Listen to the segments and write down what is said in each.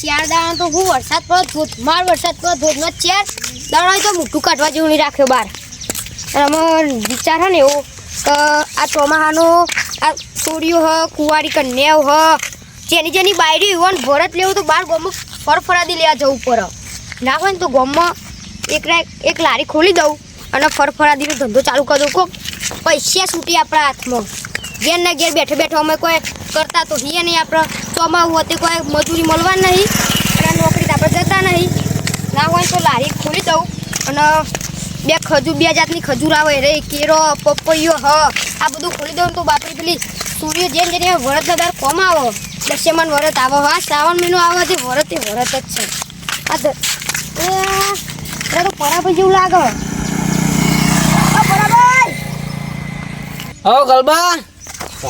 ચાર દાણા તો હું વરસાદ પડો ધોધમાર વરસાદ પડો ધોધમાં ચાર દાણા તો મોટું કાઢવા જેવું નહીં રાખ્યો બહાર. અને અમારો વિચાર છે ને એવો કે આ ચોમાહાનો આ છોડીઓ હ કુંવારી કન્યાઓ હ જેની બાયરી હોય ને ભરત લેવું તો બહાર ગામમાં ફરફરાદી લેવા જવું પડે. ના હોય ને તો ગામમાં એક લારી ખોલી દઉં અને ફરફરાદીનો ધંધો ચાલુ કરી દઉં. કોક પૈસા છૂટી આપણા હાથમાં. ઘેર ને ઘેર બેઠે બેઠો અમે કોઈ કરતા તો છીએ નહીં. આપણે ચોમાવું હોતે કોઈ મજૂરી મળવા નહીં અને નોકરી તો આપણે જતા નહીં. ના હોય તો લારી ખોલી દઉં અને બે જાતની ખજૂર આવે રે કેરો પપૈયો આ બધું ખોલી દઉં તો બાપરી પેલી સૂર્ય જેને વરતના દર કોમ આવો દસ્યમાન વરત આવો. હા શ્રાવણ મહિનો આવે છે વરત એ વરત જ છે. આ તો પરાભાઈ જેવું લાગે. હો ગલબા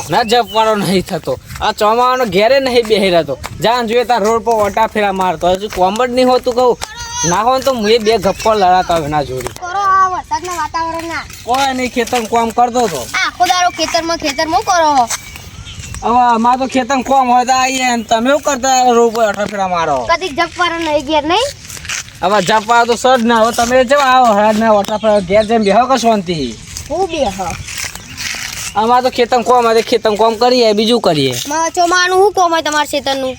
ના જપવાળો નહીં થતો. આ ચોમાવાનો ઘેરે નહીં બેહી રહેતો. જાન જોઈએ ત્યાં રોડ પર ઓટા ફેરા મારતો. હજુ કોમ જ નહીં હોતું કહું. ના હોય તો હું એ બે ગપ્પો લડાતા હોય ના જોડી. વરસાદના વાતાવરણના કોઈ નહીં ખેતર કોમ કરતો હતો. આખો દારો ખેતરમાં કરો. હવે અમારે તો ખેતર કોમ હોય તો આવીએ ને તમે શું કરતા રોડ પર ઓટા ફેરા મારો. કદી જપવાળો નહીં ઘેર નહીં. હવે જપવા તો સર ના હવે તમે જવા આવો હરાજ ના ઓટા ફેરા ઘેર જેમ બેહો કે શાંતિ. હું બેહ અમારે તો ખેતર કોમ કરીએ બીજું કરીએ. ચોમાનું શું કોમ હોય તમારા ખેતરનું?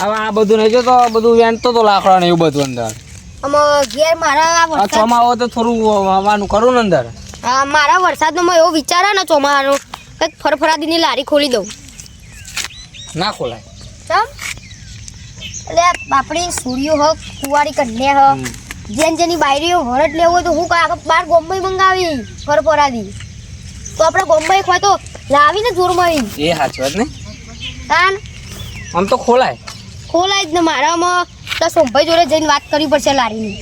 હવે આ બધું નહીં જોતો બધું વેણતો તો લાકડા ને એવું બધું અંદર. ઘેર મારા ચોમાવો તો થોડું હવાનું કરું ને અંદર. મારા વરસાદનો એવો વિચાર ને ચોમાનો કંઈક ફરફરાદીની લારી ખોલી દઉં. ના ખોલાય ચમ એટલે આપણી સૂર્યો હ કુંવારી કન્યા હ જેની બાયરીઓ વરટ લેવો હોય તો હું બાર ગોમ્બઈ મંગાવી ફરફરાદી તો આપણે ગોમ્બઈ હોય તો લાવીને જોરમાં એ સાચી વાત ને. તાન આમ તો ખોલાય જ ને. મારામાં તો સોમભાઈ જોડે જઈને વાત કરવી પડશે લારીની.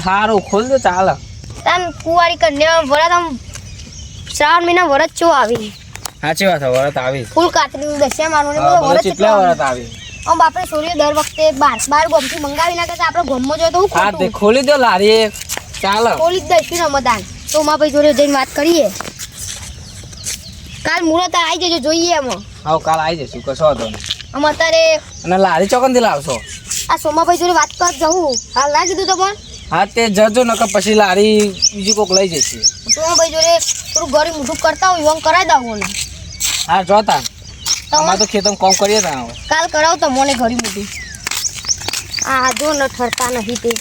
સારું ખોલ દે ચાલે. તાન કુંવારી કન્યા વરત આમ શ્રાવણ મહિના વરત ચો આવી. સાચી વાત વરત આવી. ફૂલ કાતરી દસ્યા મારવાનું બધું વરત કેટલા વરત આવી. આમ આપણે સૂર્ય દર વખતે બાર ગોમથી મંગાવી નાખે તો આપણે ગોમમાં જોઈએ તો હું હા તે ખોલી દો લારી ચાલે. ખોલી જ દઈશું ને મદાન તો ઉમાભાઈ જોડે જઈને વાત કરીએ. કાલ મુહૂર્ત આવી જજો જોઈએ એમાં. હા કાલ આવી જઈશું કશો હતો આમ અત્યારે અને લારી ચોકનથી લાવશો. આ સોમાભાઈ જોડે વાત કર જવું હાલ ના કીધું તમને. હા તે જજો નકર પછી લારી બીજી કોક લઈ જશે. સોમાભાઈ જોડે થોડું ઘરે મોઢું કરતા હોય એમ કરાવી દઉં ને. હા જોતા અમારે તો ખેતર કોમ કરીએ તા કાલ કરાવતો મને ઘરે મોઢું. આ જો ન ઠરતા નહીં તે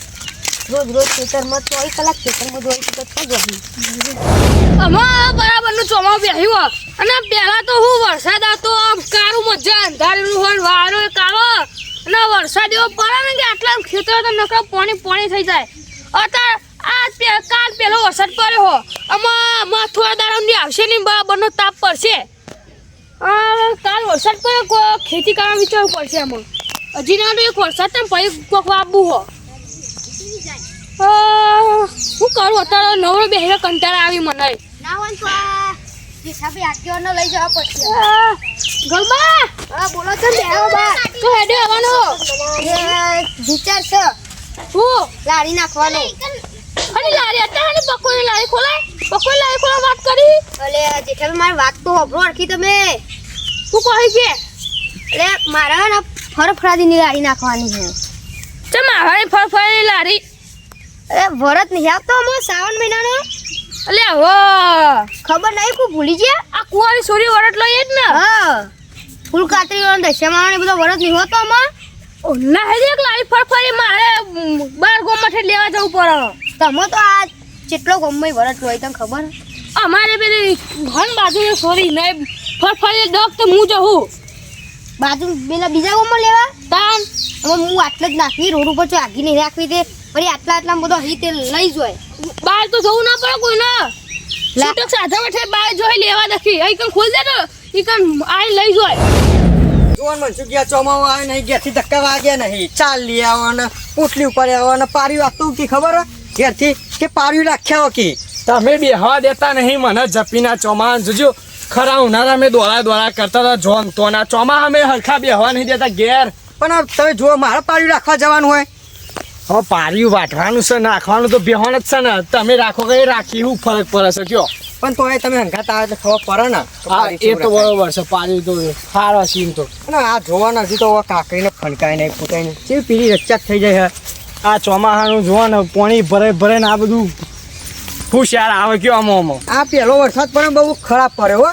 રોજ ખેતરમાં 24 કલાક ખેતરમાં જોઈ તો થઈ અમાર બરાબરનું ચોમાસું બેહ્યું અને પહેલા તો હું વરસાદ આવતો આમ કારું મજા અંધારેલું હોય વારો કાળો અને વરસાદ એવો પડે ને કે આટલા ખેતરો તો નકરા પાણી થઈ જાય. અત્યારે કાલ પહેલો વરસાદ પડ્યો હો આમાં થોડા દાડાની આવશે ને બરાબરનો તાપ પડશે. કાલ વરસાદ પડ્યો ખેતી કરવા વિચારવું પડશે આમાં. હજી ના તો એક વરસાદ ને પછી કોક વાવવું હો. શું કરું અત્યારે નવરો બેહીને કંટાળા આવી મને. ના હોય તો આ જેઠાભાઈ આગેવાનો લઈ જવા પડશે. ગલબા હા બોલો છો ને આવો બા તો હેડે આવવાનો વિચાર છે હું લારી નાખવાનો. અને લારી અત્યારે પકોડી લારી ખોલા વાત કરી. અલે જેઠાભાઈ મારી વાત તો હોભળો અરખી તમે. શું કહી કે એટલે મારા ને ફરફરાદીની લારી નાખવાની છે. ચમ મારે ફરફરાદી લારી અરે વરત નહીં આવતો અમારો શ્રાવણ મહિનાનો. અલે હો ખબર નહીં કોઈ ભૂલી ગયા. આ કુંવારી સોરી વરટ લઈએ જ ને. હા ફૂલ કાતરી વાળો દશામાં ને બધો વરત નહીં હોતો અમાર. ના હેજી એક લારી ફરફરી મારે 12 ગોમઠે લેવા જવું પડે. તમે તો આ કેટલો ગમે વરત હોય તને ખબર. અમારે પેલી ઘન બાજુ સોરી નહીં ફરફરી ડોક તો હું જવું બાજુ પેલા બીજા ગોમમાં લેવા. તાન હવે હું આટલે જ નાખવી રોડ ઉપર તો આગી નહીં રાખવી તે ફરી આટલા બધો અહીં તે લઈ જોય. બહાર તો જવું ના પડે કોઈ ના. છૂટક સાધા બેઠે બહાર જોઈ લેવા દખી અહીં કન ખોલ દે તો ઈ કન આઈ લઈ જોય. જોન મનસુખ ગયા ચોમાવા આવે નહીં ઘેરથી ધક્કા વાગ્યા નહીં ચાલ લઈ આવો ને પોટલી ઉપર આવો ને પાર્યું આપતું કે ખબર ઘેરથી કે પાર્યું રાખ્યા કે તમે બેહવા દેતા નહીં મને જપીના ચોમાન જોજો. ખરા ઉનાળા મેં દોડા કરતા હતા જોન તો ના ચોમા અમે હરખા બેહવા નહીં દેતા ઘેર. પણ તમે જો મારે પાર્યું રાખવા જવાનું હોય હવે પાર્યું વાટવાનું છે નાખવાનું તો બેહવાનું જ છે ને. તમે રાખો કે રાખી શું ફરક પડે છે કયો. પણ તોય તમે હંગાત આવે તો ખબર પડે ને કે હા પારી એ કેવું તો રખાય. બરોબર છે પાણી તો સારો સીન તો અને આ જોવા નથી તો કાકરીને ફણકાય નહીં ફૂટાય નહીં કેવી પીળી રચ્ચાત થઈ જાય છે. આ ચોમાસાનું જોવા ને પાણી ભરે ને આ બધું હુશિયાર આવે કયો આમાં આ પહેલો વરસાદ પણ બહુ ખરાબ પડ્યો હો.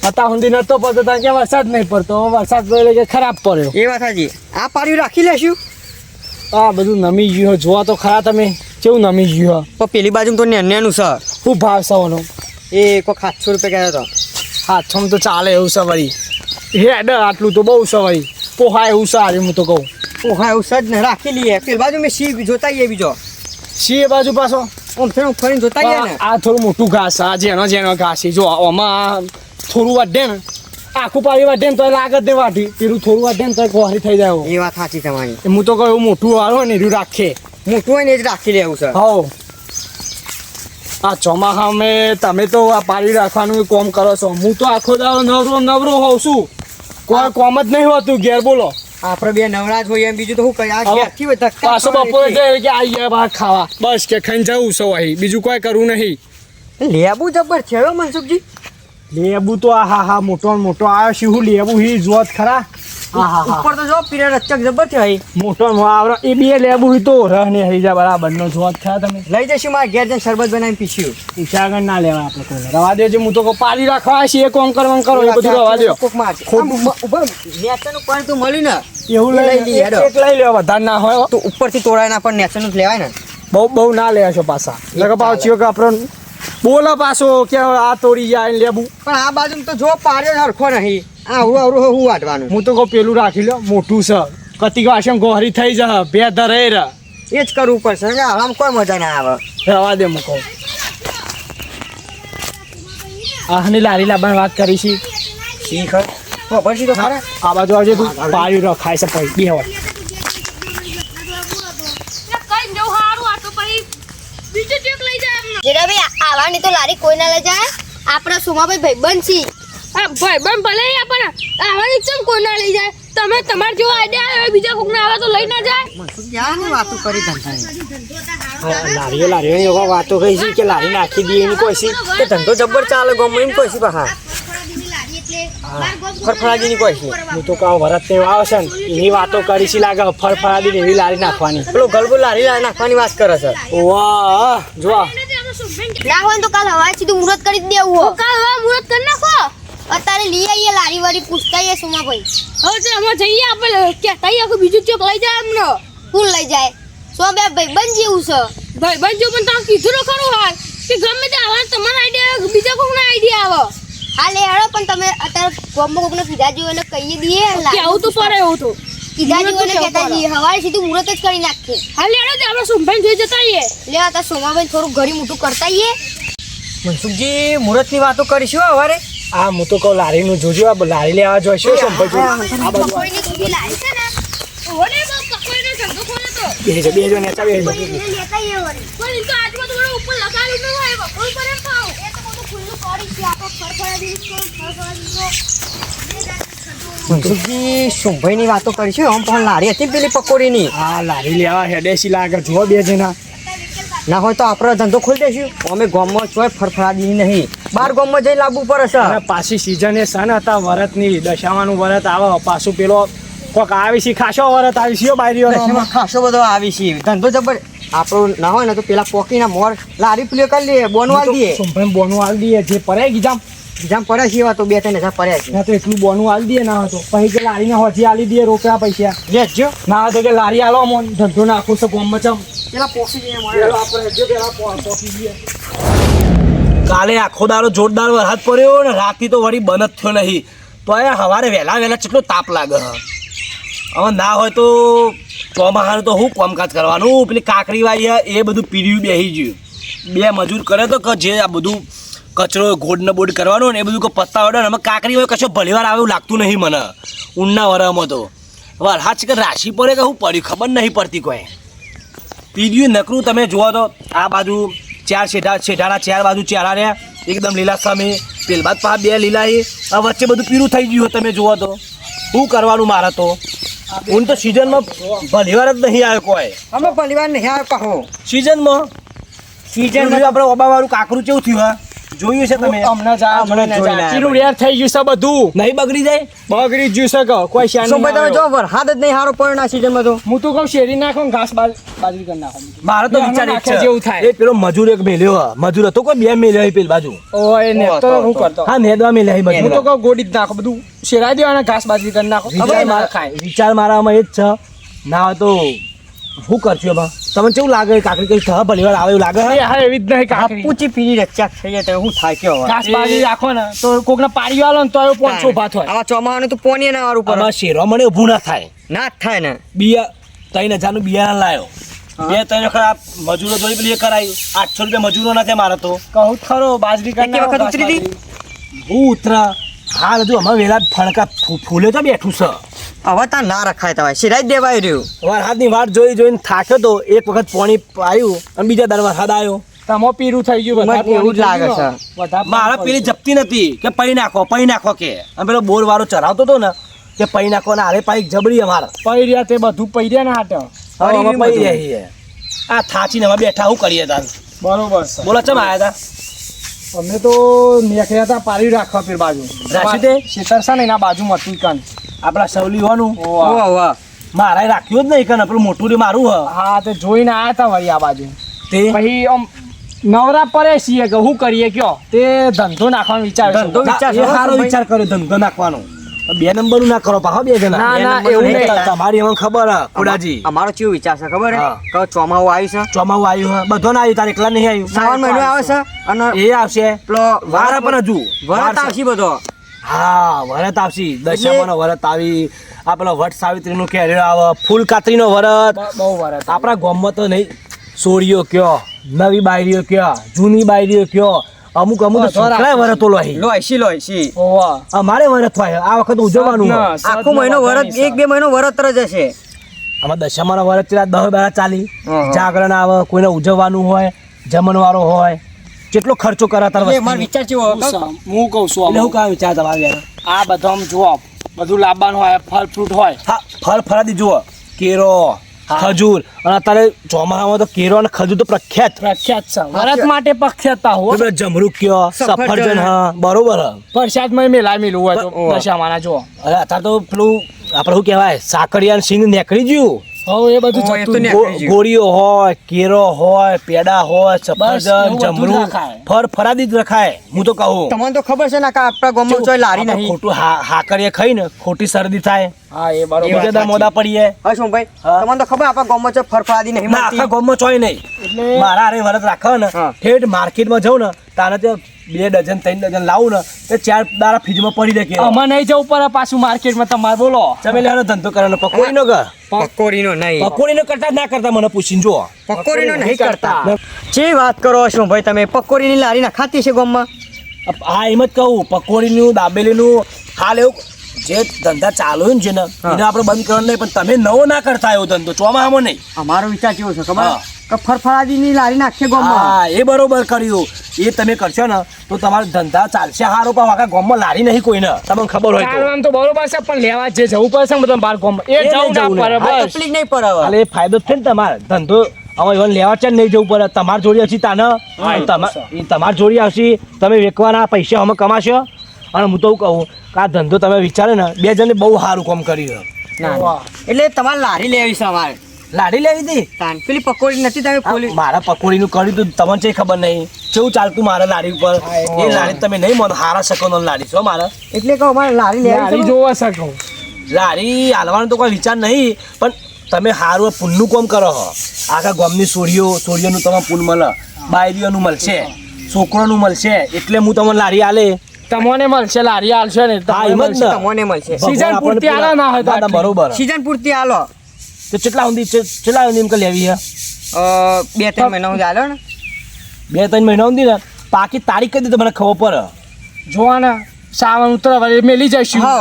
અત્યાર સુધી નતો પડતો ત્યાં કે વરસાદ નહીં પડતો હવે વરસાદ પડ્યો કે ખરાબ પડ્યો એ વાત સાચી. આ પાર્યું રાખી લેશું આ બધું નમી ગયું જોવા તો ખરા તમે કેવું નમી ગયું પણ પેલી બાજુ તો નેનું છે શું ભાવ સવાનો એ કોઈ 700 રૂપિયા કહેતો હતો. હાથમાં તો ચાલે એવું છે વળી હેડ આટલું તો બહુ છે વળી પોહાય એવું સારું હું તો કહું ઓહા એવું સજ ને રાખી લઈએ. પેલી બાજુ મેં સિંહ જોતા આવીએ બીજો સી એ બાજુ પાછો આમ ફેર ફરીને જોતા આવીએ ને. આ થોડું મોટું ઘાસ આ જેનો ઘાસ છે જો આમાં થોડું વાઢે ને આખું પાડી વાઢે ને તો લાગે જ નહીં વાઢી પેલું થોડું વાઢે ને તો ગોહરી થઈ જાય એ વાત સાચી તમારી. હું તો કહું એવું મોટું વાળો ને એરું રાખે મોટું હોય ને એ જ રાખી લેવું છે. હો આ ચોમાસામાં તમે તો આ પાડી રાખવાનું કોમ કરો છો હું તો આખો દાડો નવરો હોઉં છું કોઈ કોમ જ નહીં હોતું ઘેર બોલો આપણે બે નવરા જ હોઈએ એમ બીજું તો શું કરીએ? આ હવે ઘેરથી હોય ધક્કા પાછો ખાવા બપોરે એટલે. જાય કે આઈ ગયા બહાર ખાવા બસ કે ખાઈને જવું છે અહીં બીજું કોઈ કરવું નહીં લેબુ જબર છે હો મનસુખજી. લેબુ તો આ હા મોટો ને મોટો આવ્યો છે હું લેબુ હી જોત ખરા ઉપર તો જો પીરે રચક જબર છે અહીં. મોટો આવરો એ બે લેબુ હી તો રહ ને હઈ જા બરાબર નો જોત ખરા તમે લઈ જઈશું મારા ઘેર જઈને શરબત બનાવીને પીશું. ઈચ્છા આગળ ના લેવા આપણે કોઈને રવા દેજો હું તો કહું પાડી રાખવા છે એ કોમ કરવાનું કરો એ બધું રવા દો કોક મારશે. આમ ઉપર નેચરનું પાણી તો મળ્યું ને એવું લઈ લઈ લઈએ, હેડો. એક લઈ લેવા વધારે ના હોય તો ઉપરથી તોડાય ના પણ નેચરનું જ લેવાય ને. બહુ ના લે છો પાછા લગા પાવ ચિયો કે આપણો બોલો પાછો કે આ તોડી જાય ને લેબુ પણ આ બાજુ તો જો પાર્યો હરખો નહીં. આવડું હું વાટવાનું. હું તો કહું પેલું રાખી લો મોટું છે કતી વાસમ ગોહરી થઈ જા બે ધરે ર એ જ કરવું પડશે કે આવામાં કોઈ મજા ના આવે. રવા દે મૂકો આની લારી લાવવાની વાત કરી છે શીખ ખબર છે તો ખરા. આ બાજુ આવજે તું પાડ્યું રખાય છે પછી બે હોય કઈ જવું સારું આ તો પછી બીજું ચેક લઈ જાય એમને જીરાભાઈ આવવાની તો લારી કોઈ ના લઈ જાય આપણા સોમાભાઈ ભાઈબંધ છીએ આ ભાઈબંધ ભલે પણ આવવાની ચમ કોઈ ના લઈ જાય તમે તમાર જેવો આઈડિયા આવે બીજા કોક ના આવે તો લઈ ના જાય ક્યાંની વાતો કરી ધંધાની. લારીઓ વાતો કહી છે કે લારી નાખી દઈએ એની કોઈ કે ધંધો જબર ચાલે ગમે એમ કોઈ છે પાછા ફરફરાજીની કોઈ છે. હું તો કહું ભરત તે આવશે ને એની વાતો કરી છે લાગે ફરફરાદી એવી લારી નાખવાની પેલો ગલબો લારી નાખવાની વાત કરે છે. વાહ જો ના હોય ને તો કાલ હવારે સીધું મુહૂર્ત કરી જ દેવું હો. કાલ હવે મુહૂર્ત કરી નાખો અત્યારે લઈ આવીએ લારી વાળી પૂછતા આવીએ સોમાભાઈ હવે તો અમે જઈએ આપણે કહેતા આખું બીજું ચોક લઈ જાય એમને કોણ લઈ જાય સો બે ભાઈબંધ જેવું છે ભાઈબંધ જો પણ તમે કીધું તો ખરું હાલ કે ગમે તે આવે તમારા આઈડિયા બીજા કોક ના આઈડિયા આવે હા લે હેડો પણ તમે અત્યારે ગોમમાં કોકને કીધા જેવું એને કહી દઈએ કેવું તો પડે એવું તો કીધા જેવું એને મુહૂર્ત તો કહેતા જઈએ હવારે સીધું મુહૂર્ત જ કરી નાખીએ હાલ યાર આપણે સુંભાઈ જોઈ જતા આવીએ લે અત્યારે સોમાભાઈ થોડું ઘડી મોટું કરતા આવીએ મનસુખજી મુહૂર્તની વાતો કરીશું હવારે. આ હું તો કહું લારીનું જોજો આ લારી લેવા જોઈશું સંભાઈ આ બાજુ પકોડીની દૂધી લારી છે ને ઓને પકોડીનો ધંધો ખોલે તો બેજો નેચા બેજો એને લેતા આવીએ વળી પણ એ તો આજુબાજુ થોડું ઉપર લગાડ્યું ન હોય બપોર પર એમ ખાવ એ તો બધું ખુલ્લું પડી છે આપણે ફરફરાદી મનસુખજી સોમભાઈની વાતો કરીશું. આમ પણ લારી હતી પેલી પકોડીની. આ લારી લેવા હેડેસી લાગે જો બે જણા ના હોય તો આપણે ધંધો ખોલી દઈશું. અમે ગામમાં ચોય ફરફરાદી નહીં બાર ગામમાં જઈને લાવવું પડે અને છે. પાછી સિઝન એ સન હતા વરતની દશામાનું વરત આવે પાછું પેલો કોક આવી છે ખાસો વરત આવી છે બારીઓ એમાં ખાસો બધો આવી છે ધંધો જબર. આપણું ના હોય ને તો પેલા પોકીના મોર લારી પ્લે કરી લઈએ બોનવાલ દઈએ. સંભાઈ બોનું આલ દઈએ જે પડે ગીજામ બીજા પડ્યા છે એવા તો 2-3 હજાર પડ્યા છે. ના તો એટલું બોનું આલ દઈએ ના હતો પછી કે લારીને હોજી આલી દઈએ રોકડા પૈસા લેજો ના હોય તો કે લારી આલો મોન ધંધો નાખું છે ગોમમાં ચમ પેલા પોકી જઈએ પેલો આપણે જો પેલા પોકી દઈએ કાલે આખો દાડો જોરદાર વરસાદ પડ્યો ને રાતથી તો વળી બંધ જ થયો નહીં તો એ સવારે વહેલા કેટલો તાપ લાગે હવે ના હોય તો ચોમાસાનું તો શું કામકાજ કરવાનું પેલી કાકરી વાળી એ બધું પીડ્યું બેસી ગયું બે મજૂર કરે તો કે જે આ બધું કચરો ગોડ ને બોડ કરવાનો ને એ બધું પત્તા વડે અમે કાકરી હોય કશો ભલીવાર આવે એવું લાગતું નહીં મને ઊંડના વરામાં તો વરસાદ છે કે રાશિ પડે કે શું પડ્યું ખબર નહીં પડતી કોઈ પીડ્યું નકરું તમે જુઓ તો આ બાજુ ચાર શેઢાના ચાર બાજુ ચારા રહ્યા એકદમ લીલા સામે પેલ બાદ પા બે લીલા એ આ વચ્ચે બધું પીળું થઈ ગયું તમે જુઓ તો શું કરવાનું મારે તો ઊન તો સિઝનમાં ભલીવાર જ નહીં આવ્યો કોઈ અમે પરિવાર નહીં આવે પાહો સિઝનમાં આપણે ઓબાવાળું કાકરું કેવું થયું હા જોયું છે તમે હમણાં જા હમણાં જોઈને જોઈને જા. આયા ચીરું રેર થઈ ગયું છે બધું નહીં બગડી જાય બગડી જ ગયું છે કહો કોઈ શાન શું ભાઈ તમે જો વરસાદ જ નહીં સારો પડ્યો આ સિઝનમાં તો હું તો કહું શેરી નાખો ને ઘાસ બાજરી કરી નાખો મારો તો બે વિચાર એક નાખ્યા છે જેવું થાય. એ પેલો મજૂર એક મેલ્યો હ. મજૂર હતો કોઈ બે મેલ્યો પેલી બાજુ ઓય ને તો હું કરતો હા નેદવા મેલ્યા હું તો મજૂર કહું ગોડી જ નાખો બધું શેરાઈ દેવાના ઘાસ બાજરી કરી નાખો વિચાર મારા ખાય વિચાર મારામાં એ જ છે ના હોય તો શું કરશું એમાં તમને કેવું લાગે કાકડી કઈ થવા ભલી વાર આવે એવું લાગે એ હા એવી જ નહીં કાકરી પૂછી પીરી રચ્ચાક થઈ જાય તો હું થાય કેવો ઘાસ બાજરી રાખો ને તો કોકને પાડી આલો ને તો એ 500 ભાત હોય આવા ચોમાવાનું તો પોની ના વાળું પર આમાં શેરો મને ઊભું ના થાય ના જ થાય ને બિયા 3000 નું બિયારણ લાયો 2-3 વખત આ મજૂરો જોઈ પેલી એ કરાયું 800 રૂપિયા મજૂરો ના થાય મારે તો કહું જ ખરો બાજરી કરી એકે નાખો, વખત ઘાસ ઉતરી હતી? બાજરી. હું ઉતરા હાલ હજુ અમારે વેલા ફણકા ફૂલે તો બેઠું છે હવે તા ના રખાય તમારે સિરાઈ જ દેવાય રહ્યું વરસાદની વાટ જોઈને થાક્યો તો એક વખત પાણી પાયું અને બીજા દર વરસાદ આવ્યો તમો પીરું થઈ ગયું મને વધારે એવું જ લાગે પાણી છે. થઈ ગયું. વધારે મારા પાણી પેલી જપતી નથી કે પૈ નાખો કે અને પેલો બોર વાળો ચરાવતો હતો ને કે પૈ નાખો ને આરે પાઈ જબરી અમારે પૈર્યા તે બધું પૈર્યા ને હાટે હવે અમે પૈ રહી છે આ થાચીને અમે બેઠા શું કરીએ તાર બરોબર છે બોલો ચમ આયા તા અમે તો નીકળ્યા હતા પાડી રાખવા પેલી બાજુ રાખ્યું તે? શેતર છે ને એના બાજુમાં હતું કાન આપણા સવલી હોવાનું વાહ વાહ મારે રાખ્યું જ નહીં કે પેલું મોટું રે મારું હ હા તે જોઈને આયા હતા વળી આ બાજુ તે પછી આમ નવરા પડે છીએ કે શું કરીએ કયો તે ધંધો નાખવાનો વિચાર છે. ધંધો વિચાર એ સારો વિચાર કર્યો ધંધો નાખવાનો 2 નંબરનું ના કરો પાછો 2 જણા ના, ના, બે નંબરનું એવું નહીં નહીં. કરતા. તમારી એમાં ખબર હે કુડાજી અમારો કેવો વિચાર છે ખબર હા. હે કે ચોમાવું આવ્યું છે ચોમાવું આવ્યું હે બધો ના આવ્યું તારે એકલા નહીં આવ્યું શ્રાવણ મહિનો આવે છે અને એ આવશે પેલો વાર પણ હજુ વરત આવશે બધો હા વરત આવશે દશામાનો વરત આવી આ પેલો વટ સાવિત્રીનું કેરી આવે ફૂલ કાતરીનો વરત બહુ વરસ આપણા ગામમાં તો નહીં સોરીઓ કયો નવી બાયરીઓ કયો જૂની બાયરીઓ કયો અમુક તો બધો છોકરાએ વરતો લોહી લોયસી ઓવા અમારે વરત હોય આ વખત ઉજવવાનું હોય. આખો મહિનો વરત 1-2 મહિનો વરત જ હશે આમાં દશામાનો વરત પેલા 10-12 ચાલી હા. જાગરણ આવે કોઈને ઉજવવાનું હોય જમણવારો હોય કેટલો ખર્ચો કરે તાર એ મારો વિચાર કેવો હું કહું છું એટલે હું કામ વિચાર તમારે યાર? આ બધા આમ જુઓ બધું લાવવાનું હોય ફળ ફ્રૂટ હોય હા ફળ ફળાદી જુઓ કેરો ખજૂર અને અત્યારે ચોમાસામાં તો કેરો અને ખજૂર તો પ્રખ્યાત પ્રખ્યાત છે વરત માટે પ્રખ્યાત હો પેલો જમરૂક કયો સફરજન હા બરોબર હ પ્રસાદમાં મેલા મેલું હોય તો ઓવા. દશામાના જો અરે અત્યારે તો પેલું આપણે શું કહેવાય સાકરિયા સિંગ નીકળી ગયું હવે એ બધું ઓય, એ તો જતું ને- ગોળીઓ હોય કેરો હોય પેડા હોય બસ સફરજન એવું બધું જ જમરૂક રખાય. ફળ ફરાદી જ રખાય હું તો કહું તમને તો ખબર છે ને કે આપણા ગામમાં ચોય લારી આપણે નહીં ખોટું હાકરીએ ખાઈ ને ખોટી શરદી થાય હા એ બરોબર બીજા દર મોદા પડીએ હા શું ભાઈ હા. તમને તો ખબર આપણા ગામમાં ચોય ફરફરાદી નહીં ના આખા મળતી ગામમાં ચોય નહીં એટલે મારા હારે વરત રાખે ને હા. ઠેઠ માર્કેટમાં જાઉં ને તારે તે 2 ડઝન 3 ડઝન લાવું ને તે 4 દાડા ફ્રીજમાં પડી દે કે આમાં નહીં જવું પડે પાછું માર્કેટમાં તમારે બોલો ચમેલીનો ધંધો કરવાનો પકોડીનો કે પકોડીનો નહીં પકોડીનો કરતા જ ના કરતા મને પૂછીને જો પકોડીનો નહીં કરતા જે વાત કરો છો ભાઈ તમે પકોડીની લારી ના ખાતી છે ગામમાં હા એમ જ કહું પકોડીનું દાબેલીનું હાલ એવું જે ધંધા ચાલુ હોય ને જેને એને આપણે બંધ કરવાનું નહીં પણ તમે નવો ના કરતા એવો ધંધો ચોમાસામાં નહીં અમારો વિચાર કેવો છે ખબર હા. કે ફરફરાદીની લારી નાખીએ ગામમાં હા એ બરોબર કર્યું એ તમે કરશો ને તો તમારા ધંધા ચાલશે હારો પણ આખા ગામમાં લારી નહીં કોઈને તમને ખબર હોય તો કામ તો બરોબર છે પણ લેવા જે જવું પડશે ને બધા બાર ગામમાં એ એ જવું નહીં ના જવું પડે ને. હા, બસ તકલીફ નહીં પડે હવે. હાલે એ ફાયદો જ છે ને તમારે ધંધો હવે એવા લેવા છે ને નહીં જવું પડે તમારે જોડી હશે તાને તમારે જોડી આવશે તમે વેચવાના પૈસા અમે કમાશો અને હું તો એવું કહું કે આ ધંધો તમે વિચારે ને 2 જણે બહુ સારું કામ કર્યું ના, વાહ. એટલે તમારે લારી લેવી છે અમારે લાડી લેવી હતી તાન પેલી પકોડી નથી તમે ખોલી મારા પકોડીનું કર્યું તું તમને છે ખબર નહીં કેવું ચાલતું મારા લાડી ઉપર એ લાડી તમે નહીં માનો હારા શકનો લાડી છો મારા એટલે કહો અમારે લારી લેવી ગાડી છે જોવા શકો લાડી હાલવાનો તો કોઈ વિચાર નહીં પણ તમે હારું પુલનું કામ કરો છો આખા ગામની સોરીઓનું તમે પુલ મળે બાયરીઓનું મળશે છોકરોનું મળશે એટલે હું તમને લારી આલે તમને મળશે લારી આલશે ને હા, એમ જ ને. તમને મળશે Season પૂરતી આલે ના હોય તો ના, ના, આટલી. બરોબર સીઝન પૂરતી આલો તો કેટલા સુધી એમ કે લેવી હે 2-3 મહિના સુધી આલો ને 2-3 મહિના સુધી ને પાકી તારીખ કઈ દે મને ખબર પડે જોવાના સાવન ઉતરે વળી મેલી જઈશું હા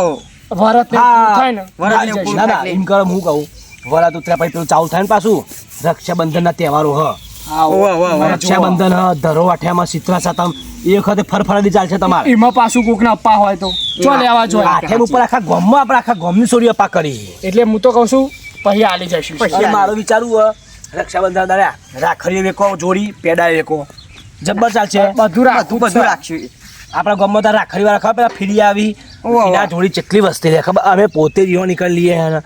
ભરત ને હા. પૂરું થાય ને વરત ને મેલી જઈશું. પૂરું. ના ના એમ કરો હું કહું વરાત ઉતર્યા પછી પેલું ચાલુ થાય ને પાછું રક્ષાબંધનના તહેવારો હ હા, વાહ, વાહ, વાહ. રક્ષાબંધન હ ધરો અઠિયામાં શીતળા સાતમ એ વખતે ફરફરાદી ચાલશે તમારે એમાં પાછું કોક ના અપ્પા હોય તો ચો લેવા જોઈએ આઠેમ ઉપર આખા ગામમાં આપણે આખા ગામની સોરી અપા કરી એટલે હું તો કહું છું પછી આલી જઈશું પછી. અને મારું વિચારવું હ રક્ષાબંધન દાડે રાખડીએ વેકો જોડી પેડા વેકો જબ્બર ચાલશે બધું રાખવું બધું રાખશું આપણા ગામમાં તાર રાખડી વાળા ખબર પેલા ફીરી આવી ઓહો. એના જોડી કેટલી વસ્તી લે ખબર અમે પોતે જીવો નીકળી લઈએ એને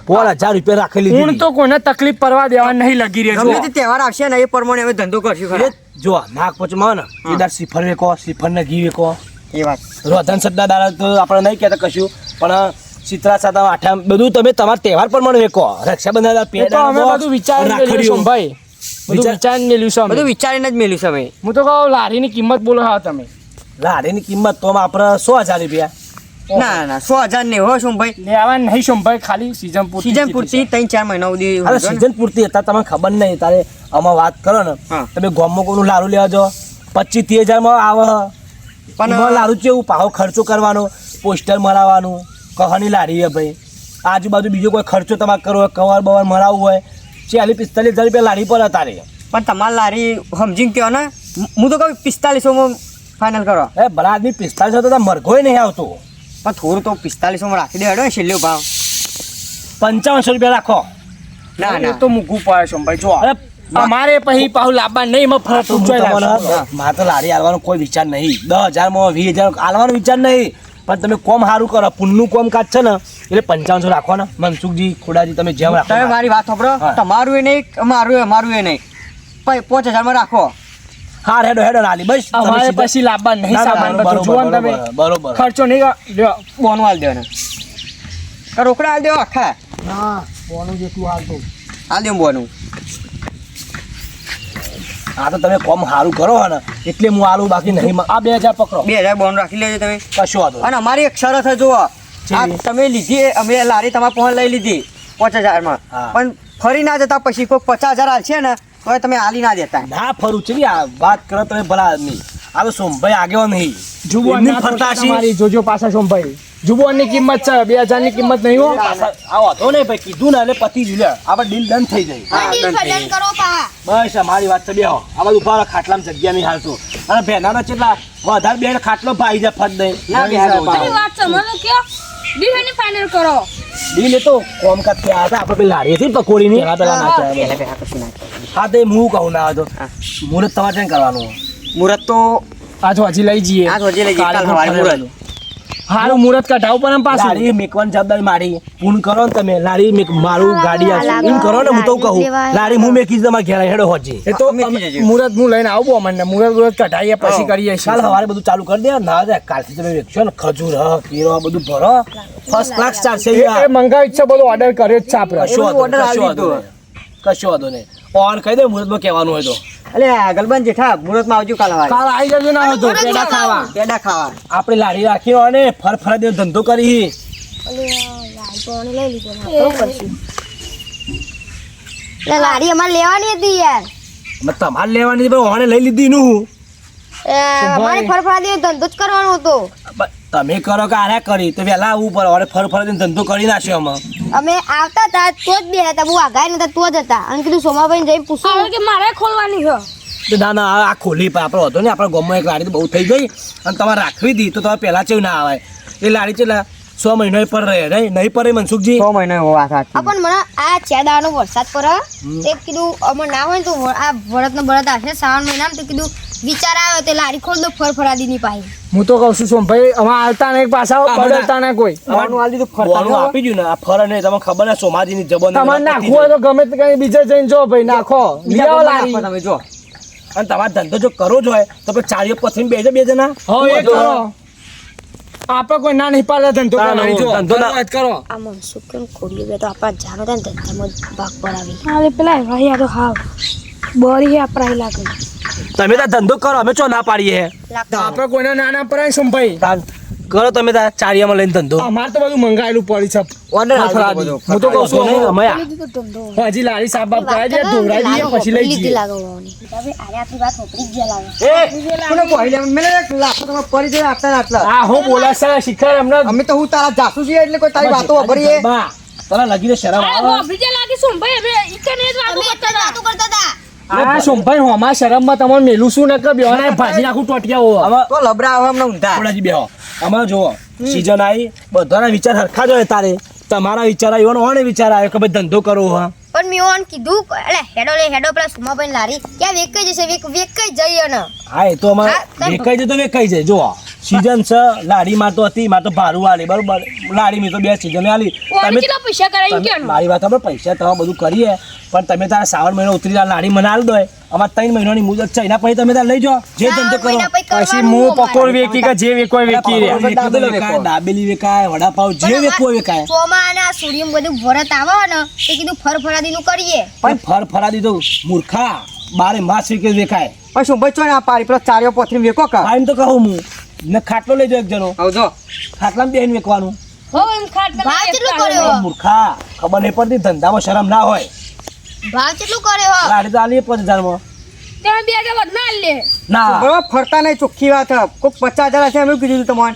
1000 રૂપિયા રાખી લીધી હું તો કોઈને તકલીફ પડવા દેવા નહીં લગી રહ્યો ગમે તે તહેવાર આવશે ને એ પ્રમાણે અમે ધંધો કરશું ખરા જો નાગ પચમાં ને એ દાર શ્રીફળ વેકો શ્રીફળ ને ઘી વેકો એ વાત રોધન સદ્દા દાડા તો આપણે નહીં કહેતા કશું પણ શીતળા સાતમ આઠમ બધું તમે તમારા તહેવાર પ્રમાણે વેકો રક્ષાબંધન તો અમે બધું વિચારીને મેલ્યું છે ભાઈ બધું વિચારીને મેલ્યું છે અમે. બધું વિચારીને જ મેલ્યું છે અમે હું તો કહું લારીની કિંમત બોલો હા તમે લાડીની કિંમત તો આપણે 100,000 રૂપિયા ના 100,000 ને હો શું ભાઈ લેવા નહીં શોભાઈ ખાલી સીઝન પૂરતી સીઝન પૂરતી 3-4 મહિના સુધી અરે સીઝન પૂરતી હતા તમને ખબર નહીં તારે આમાં વાત કરો ને હા. તમે ગામમાં કોઈનું લારું લેવા જો 25-30 હજારમાં આવે પણ પણ લારું કેવું પાહો ખર્ચો કરવાનો પોસ્ટર મરાવવાનું કહાની લારી હે ભાઈ આજુબાજુ બીજો કોઈ ખર્ચો તમારે કરવો હોય કવર બવર મરાવવું હોય 40-45 હજાર રૂપિયા લારી પર તારે પણ તમારી લારી સમજીને કહો ને હું તો કહું 4500 માં ફાઇનલ કરો એ ભલા આદમી 45 તો મરઘોય નહીં આવતો પણ થોડું તો 4500 માં રાખી દે હેડો છેલ્લો ભાવ 5500 રૂપિયા રાખો ના એ ના તો મૂકવું પડે શોભાઈ જો અરે અમારે પછી પાછું લાવવા નહીં એમાં ફરક મારે તો લારી આલવાનો કોઈ વિચાર નહીં 10,000 માં 20,000 આલવાનો વિચાર નહીં પણ તમે કોમ સારું કરો પુણનું કોમ કાજ છે ને એટલે 5500 રાખો ને મનસુખજી ખોડાજી તમે જેમ તમે રાખો મારી વાત સાંભળો હા. તમારું એ નહીં અમારું એ નહીં 5000 માં રાખો હા હેડો લાલી બસ તમે અમારે સીધા- પછી લાવવા નહીં ના, ના, સામાન બરોબર, બધું જુઓ ને તમે બરોબર ખર્ચો નહીં લ્યો બોન વાલ દેવાના રોકડા હાલ દેવો આખા ના બોનું જેટલું હાલતું હાલ દેવું બોનું આ તો તમે કોમ સારું કરો હે ને એટલે હું આલું બાકી નહીં આ 2000 પકડો 2000 બોન રાખી લેજો તમે કશું વાંધો નહીં. અને અમારી એક શરત છે જુઓ છે. આ તમે લીધી અમે લારી તમારા પહોંચ લઈ લીધી 5000 માં હા. પણ ફરી ના જતા પછી કોઈ 50,000 હાલશે ને તો તમે હાલી ના દેતા ના ફરું છે આ વાત કરો તમે ભલા આદમી આ તો સોમભાઈ આગેવાન નહીં જુબોન એમની ના ફરતા ફરતા હશે. મારી જોજો પાછા શોભાઈ જુબોનની કિંમત છે 2000 ની કિંમત નહીં હો આ વાંધો નહીં ભાઈ કીધું ને એટલે પતી જ લે આપણે ડીલ ડન થઈ જાય હા, ડીલ ડન થઈ ફડન કરો પા બસ અમારી વાત છે બેહો આ બધું ઉભા રહો, ખાટલામાં જગ્યા નહીં હાલતું અને ભેનાના કેટલા વધારે બે ખાટલો ભાઈ જાય ફટ દઈ ના બેહાડો મારી વાત છે મને કયો ડીલ ફાઇનલ કરો ડીલ એ તો કોમ કાજ થયા હતા આપણે પેલી લારી હતી ને પકોડીની પેલા નાખ્યા પહેલા પહેલા કશું ના હા તો હું કહું ના તો મુહૂર્ત તમારે ત્યાં કરવાનું મુહૂર્ત તો આજ હજી લઈ જઈએ આજ હજી લઈ જઈએ, કાલે કાલ સવારે ફરેલું. મુહૂર્ત. હારું મુહૂર્ત કઢાવું પણ પાછું લારી મેકવાની જવાબદારી મારી પૂન કરો ને તમે લારી મારું ગાડી આવશે એમ કરો ને હું તો કહું લારી હું મેકીશ તમારે ઘેર હેડો હોજી એ તો મેકી જજો. મુહૂર્ત હું લઈને આવું મને મુહૂર્ત કઢાઈએ પછી હા. કરીએ કાલ સવારે બધું ચાલુ કરી દે ના જાય કાલથી તમે વેચશો ને ખજૂર કીરો બધું ભરો ફર્સ્ટ ક્લાસ ચાલશે એ મંગાવી છે બધો ઓર્ડર કર્યો જ છે આપણે કશો વાંધો order નહીં, આવી દીધો. કશો વાંધો નહીં ઓન કહી દે મુહૂર્તમાં કહેવાનું હોય તો અલે ગલબન જેઠા મુહૂર્તમાં આવજો કાલ સવારે કાલ આવી જજો ના હતો પેડા ખાવા પેડા ખાવા આપણે લારી રાખી હોય ને ફરફરા દેવ ધંધો કરી એટલે લારી અમારે લેવાની હતી યાર અમે તમારે લેવાની પણ ઓને લઈ લીધી નું અમારે ફરફરા દેવો ધંધો જ કરવાનો હતો તમે કરો કે આને કરી તો વહેલા આવવું પડે ઓને ફરફરા દેવ ધંધો કરી નાખ્યો અમે અમે આવતા હતા તો જ બે હતા બહુ આગાય નતા તો જ હતા અને કીધું સોમાભાઈ જઈને પૂછો હવે કે મારે ખોલવાની છે તો ના ના આ ખોલી પણ આપણે હતો ને આપણા ગામમાં એક લારી તો બહુ થઈ ગઈ અને તમારે રાખવી દી તો તમે પહેલા ચેવું ના આવે એ લારી ચેલા 100 મહિનો પર રહે નહીં પર રહે મનસુખજી 6 મહિના હોવા સાચી પણ મને આ ચેદાનો વરસાદ પડે તે કીધું અમે ના હોય ને તો આ ભરતનો ભરત આવશે શ્રાવણ મહિનામાં તે કીધું વિચાર આવ્યો તે લારી ખોલ દો ફરફરાદી ની પાઈ હું તો કહું છું સોમભાઈ અમાર હાલતા નહીં પાછા બદલતા ના કોઈ બોનું આલી દીધું ફરતા બોનું આપી દ્યું ને આ ફરે નહીં તમને ખબર ને સોમાજીની જબન તમારે નાખવું હોય તો ગમે તે કઈ બીજે જઈને જો ભાઈ નાખો બીજા લીઆવો બોનમાં લારી નાખો તમે જો અને તમારે ધંધો જો કરવો જ હોય તો પછી ચારીઓ પથરીને બેસે બે જણા હવે એ કરો આપણે કોઈ ના નહીં પાડે ધંધો ના, કરવાનો. જો, ધંધો ના. વાત કરો આ મનસુખ કેમ ખોલી ગયો તો આપણા જાનો હતા ને ધંધામાં ભાગ પડાવી અરે પેલા ભાઈ તો હાવ બોરી આપણા લાગે તમે ત્યાં ધંધો કરો અમે ચો ના પાડીએ આપણે કોઈને ના ના પડાય સોમભાઈ તાન કરો તમે ત્યાં ચારિયામાં લઈને ધંધો અમારે તો બધું મંગાયેલું પડી છે ઓર્ડર ફરફરાદી. બધું હું તો કહું છું નહીં, અમે હજી લારી સાફ બાફ કરાવી દઈએ ધોવડાવી દઈએ પછી લઈ લીધી જઈએ લાગવાની હવે આરે આપણી વાત હોપડી જ લાગે એ કોને કહી લે મેલે લાખો તમે પડી જાય આટલા ને આટલા આ હું બોલાશે શિખર એમને અમે તો હું તારા જાસૂસ છીએ એટલે કોઈ તારી વાતો વાપરીએ બા, તને લગીને શરમ આવે બીજે લાગે શું ભાઈ હવે ઈકને જ વાતો અમે કરતા વાતો કરતા હતા આ સોમભાઈ હોમાં શરમમાં તમને મેલું શું ને કે બેવાના ભાજી નાખું ટોટિયા હવે તો લબરા આવે અમને ઊંધા થોડાજી બેહો અમારે જુઓ સિઝન આવી બધાના વિચાર હરખા જ હોય તારે તમારા વિચાર આવ્યો ને ઓને વિચાર આવ્યો કે ભાઈ ધંધો કરવો હા પણ મેં ઓન કીધું એટલે હેડો પેલા સુમાભાઈ લારી ક્યાં વેકાઈ જશે વેકાઈ જઈએ ને હા એ તો અમારે હા, તમે- વેકાઈ જાય તો વેકાઈ જાય જો સીઝન છે લાડી માં તો હતી માં તો ભારું આલી બરોબર લાડી મેં તો 2 સીઝન આલી ઓને કેટલા પૈસા કરાવી તમે- કે મારી વાત આપણે પૈસા તમે બધું કરીએ પણ તમે તારા શ્રાવણ મહિનો ઉતરી લાડી મને આલ દો અમારે 3 મહિનાની મુદત છે એના પછી તમે તાર લઈ જાઓ જે ધંધો કરો મહિના પછી પછી કરવાનું હું અમારે. પકોડ વેકી કે જે વેકોય વેકી રહ્યા દાબેલી વેકાય, દાબેલી વેકાય વડાપાવ જે વેકવો વેકાય ચોમા અને આ સૂર્ય બધું ભરત આવે ને એ કીધું ફરફરાદી નું કરીએ પણ ફર દીધો મૂર્ખા બારે માસ વેકાય પણ શું બચો ને આ પારી પેલો ચાર્યો પોથરી વેકો કા એમ તો કહું હું ને ખાટલો લઈ જાઓ એક જણો આવજો ખાટલામાં બેહીને વેકવાનું હો એમ ખાટ ભાવ કેટલું કર્યો મૂર્ખા ખબર નહીં પડતી ધંધામાં શરમ ના હોય ભાવ કેટલું કર્યો હો લાડી તો આલી 5000 માં તમે 2000 વધના લે ના બરોબર ફરતા નહીં ચોખ્ખી વાત હે. કોક 50,000 હશે એમ એવું કીધું તું તમને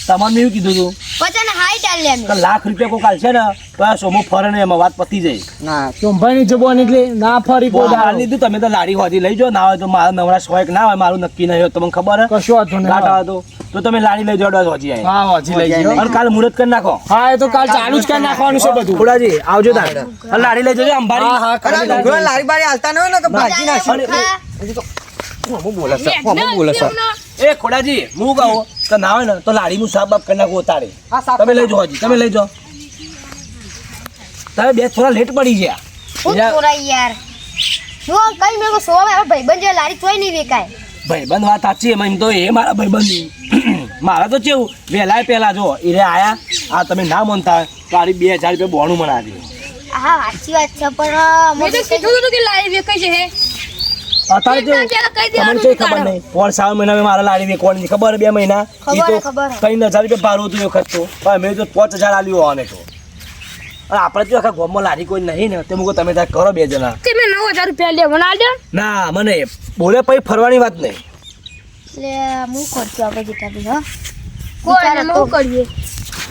તમને એવું કીધું તું પચાસ ને હાઈટ આલે અમે કે લાખ રૂપિયા કોઈ કાલ છે ને તો આ સોમો ફરે ને એમાં વાત પતી જાય ના ચોંભાઈની જબાન એટલે ના ફરી કોઈ હાલ દાડો. લીધું તમે તો લાડી હોતી લઈ જાઓ ના હોય તો મારા નવરાશ હોય કે ના હોય મારું નક્કી નહીં હોય તમને ખબર હે કશો વાંધો નહીં. લાટ આવે તો તમે લાડી લઈ જાઓ હોજી આઈ હા હજી લઈ ગયો અને કાલ મુહૂર્ત કરી નાખો હા એ તો કાલ ચાલુ જ કરી નાખવાનું છે બધું ખોડાજી આવજો તાર અને લાડી લઈ જજો અંબારી અરે આ ડુંગરો લારી બારી હાલતા ન હોય ને તો ભાજી નાખી એ ખોડાજી હું કહું કે ના હોય ને તો લાડીનું સાફ બાપ કરી નાખો તારે હા, સાફ તમે લઈ જાઓ હજી તમે લઈ જાઓ તમે બે થોડા લેટ પડી ગયા હું થોડા યાર હું કઈ મેં સો ભાઈબંધ જે લારી ચોઈ નહીં વેકાય ભાઈબંધ વાત સાચી એમ તો એ મારા ભાઈબંધ મારા તો કેવું વહેલા પહેલા જો એ આયા આ તમે ના માનતા હોય તો આરી 2000 રૂપિયા બોણું મને આપી હા સાચી વાત છે પણ મેં તો કીધું હતું કે લાઈ વેકાઈ છે હે અત્યારે એક ના પહેલા કહી દેવાનું તમને કઈ હતું ખબર તારે. નહીં પોળ 7 મહિના મેં મારા લાડી વેકવાની ખબર 2 મહિના ખબર ઈ હે, તો ખબર હે. 3000 રૂપિયા ભાડું હતું એ વખત તો પણ મેં તો 5000 આલ્યું આને તો અને આપણે તો આખા ગામમાં લારી કોઈ નહીં ને તે મુકો તમે ત્યાં કરો 2 જણા તે મેં 9000 રૂપિયા લે મને આલ દે ના મને બોલે પછી ફરવાની વાત નહીં એટલે હું કરશું આપણે જેટા બી હા કોઈ ને હું કરીએ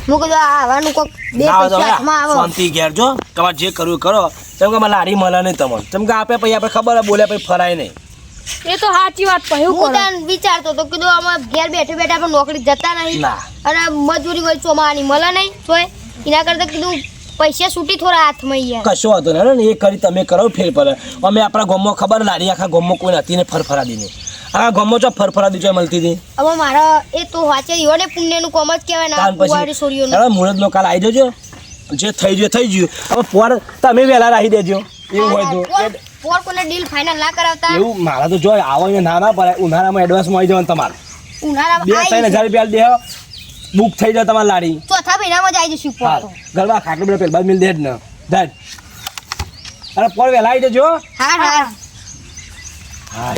હું કીધું આ આવવાનું કોક બે ના આવે તો પૈસા હાથમાં આવો શાંતિ ઘેર જો તમારે જે કરવું એ કરો કેમ કે અમારે લારી મળે નહીં તમને કેમ કે આપે પછી આપણે ખબર હે બોલે પછી ફરાય નહીં એ તો સાચી વાત કહ્યું હું કરો તને વિચારતો તો કીધું અમે ઘેર બેઠે બેઠા આપણે નોકરી જતા નહીં ના અને મજૂરી હોય ચોમાની મળે નહીં તોય એના કરતા કીધું પૈસા છૂટી થોડા હાથમાં યાર કશો હતો ને એ કરી તમે કરો ફેર પડે અમે આપણા ગામમાં ખબર લારી આખા ગામમાં કોઈ નથી ને ફરફરાદી નહીં આખા ગામમાં જો ફરફરાદી જો મળતી હતી હવે મારા એ તો વાંચે ઈવો ને પુણ્યનું કોમ જ કહેવાય ને આ ત્યાર કુંવારી છોડીઓનું હવે મુહૂર્ત નો કાલ આવી જજો જે થઈ ગયું થઈ ગયું હવે પોર તમે વહેલા રાખી દેજો એવું હોય તો પોર કોને ડીલ ફાઇનલ ના કરાવતા એવું મારા તો જો આવો ને ના પડાય ઉનાળામાં એડવાન્સમાં આવી જવાનું તમારે ઉનાળામાં 2-3000 રૂપિયા દેવો બુક થઈ જાય તમારી લાડી ચોથા મહિનામાં જ આવી જશું પોર હા તો. ગરબા ખાટલું બધા પેલા મિલ દે જ ને અરે પોર વહેલા આવી જજો હા હા હા